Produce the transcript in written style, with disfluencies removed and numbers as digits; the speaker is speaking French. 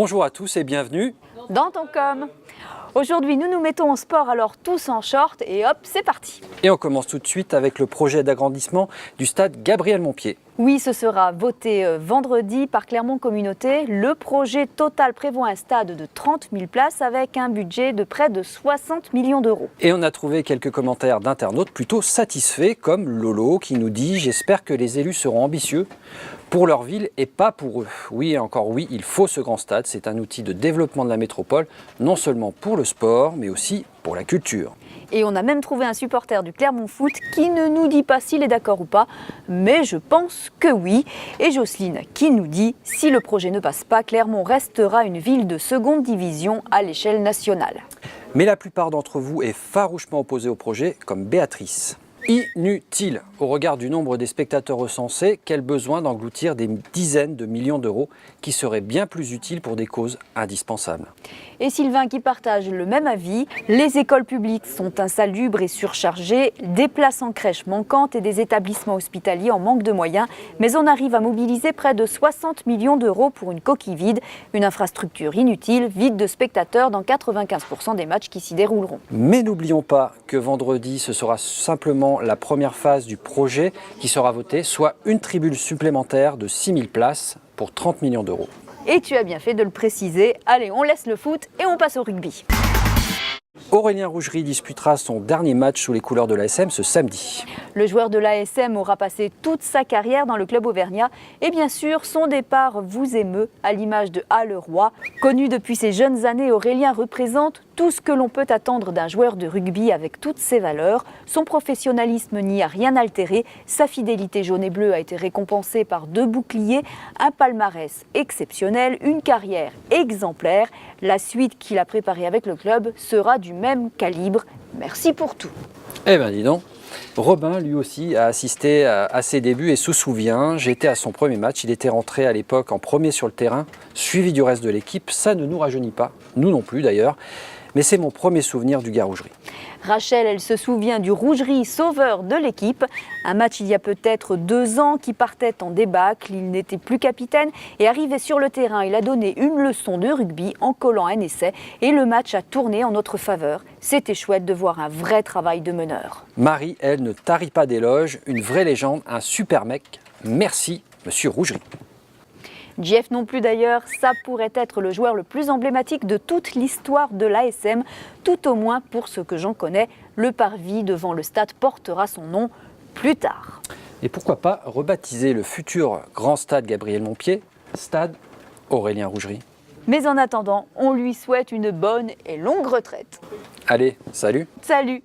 Bonjour à tous et bienvenue dans ton com. Aujourd'hui, nous nous mettons au sport, alors tous en short et hop, c'est parti. Et on commence tout de suite avec le projet d'agrandissement du stade Gabriel Montpied. Oui, ce sera voté vendredi par Clermont Communauté. Le projet total prévoit un stade de 30 000 places avec un budget de près de 60 millions d'euros. Et on a trouvé quelques commentaires d'internautes plutôt satisfaits, comme Lolo qui nous dit « J'espère que les élus seront ambitieux pour leur ville et pas pour eux ». Oui, et encore oui, il faut ce grand stade. C'est un outil de développement de la métropole, non seulement pour le sport, mais aussi pour la culture. Et on a même trouvé un supporter du Clermont Foot qui ne nous dit pas s'il est d'accord ou pas, mais je pense que oui. Et Jocelyne qui nous dit « Si le projet ne passe pas, Clermont restera une ville de seconde division à l'échelle nationale ». Mais la plupart d'entre vous est farouchement opposée au projet, comme Béatrice. Inutile. Au regard du nombre des spectateurs recensés, quel besoin d'engloutir des dizaines de millions d'euros qui seraient bien plus utiles pour des causes indispensables. Et Sylvain qui partage le même avis, les écoles publiques sont insalubres et surchargées, des places en crèche manquantes et des établissements hospitaliers en manque de moyens, mais on arrive à mobiliser près de 60 millions d'euros pour une coquille vide, une infrastructure inutile, vide de spectateurs dans 95% des matchs qui s'y dérouleront. Mais n'oublions pas que vendredi, ce sera simplement la première phase du projet qui sera votée, soit une tribune supplémentaire de 6 000 places pour 30 millions d'euros. Et tu as bien fait de le préciser. Allez, on laisse le foot et on passe au rugby. Aurélien Rougerie disputera son dernier match sous les couleurs de l'ASM ce samedi. Le joueur de l'ASM aura passé toute sa carrière dans le club auvergnat et bien sûr son départ vous émeut à l'image de Halleroy. Connu depuis ses jeunes années, Aurélien représente tout ce que l'on peut attendre d'un joueur de rugby avec toutes ses valeurs. Son professionnalisme n'y a rien altéré, sa fidélité jaune et bleue a été récompensée par 2 boucliers, un palmarès exceptionnel, une carrière exemplaire. La suite qu'il a préparée avec le club sera du même calibre. Merci pour tout. Eh bien dis donc, Robin lui aussi a assisté à ses débuts et se souvient, j'étais à son premier match, il était rentré à l'époque en premier sur le terrain, suivi du reste de l'équipe, ça ne nous rajeunit pas, nous non plus d'ailleurs. Mais c'est mon premier souvenir du gars Rougerie. Rachel, elle se souvient du Rougerie sauveur de l'équipe. Un match il y a peut-être 2 ans qui partait en débâcle. Il n'était plus capitaine et arrivé sur le terrain. Il a donné une leçon de rugby en collant un essai et le match a tourné en notre faveur. C'était chouette de voir un vrai travail de meneur. Marie, elle, ne tarit pas d'éloges. Une vraie légende, un super mec. Merci, monsieur Rougerie. Jeff non plus d'ailleurs, ça pourrait être le joueur le plus emblématique de toute l'histoire de l'ASM, tout au moins pour ce que j'en connais. Le parvis devant le stade portera son nom plus tard. Et pourquoi pas rebaptiser le futur grand stade Gabriel Montpied, stade Aurélien Rougerie. Mais en attendant, on lui souhaite une bonne et longue retraite. Allez, salut. Salut.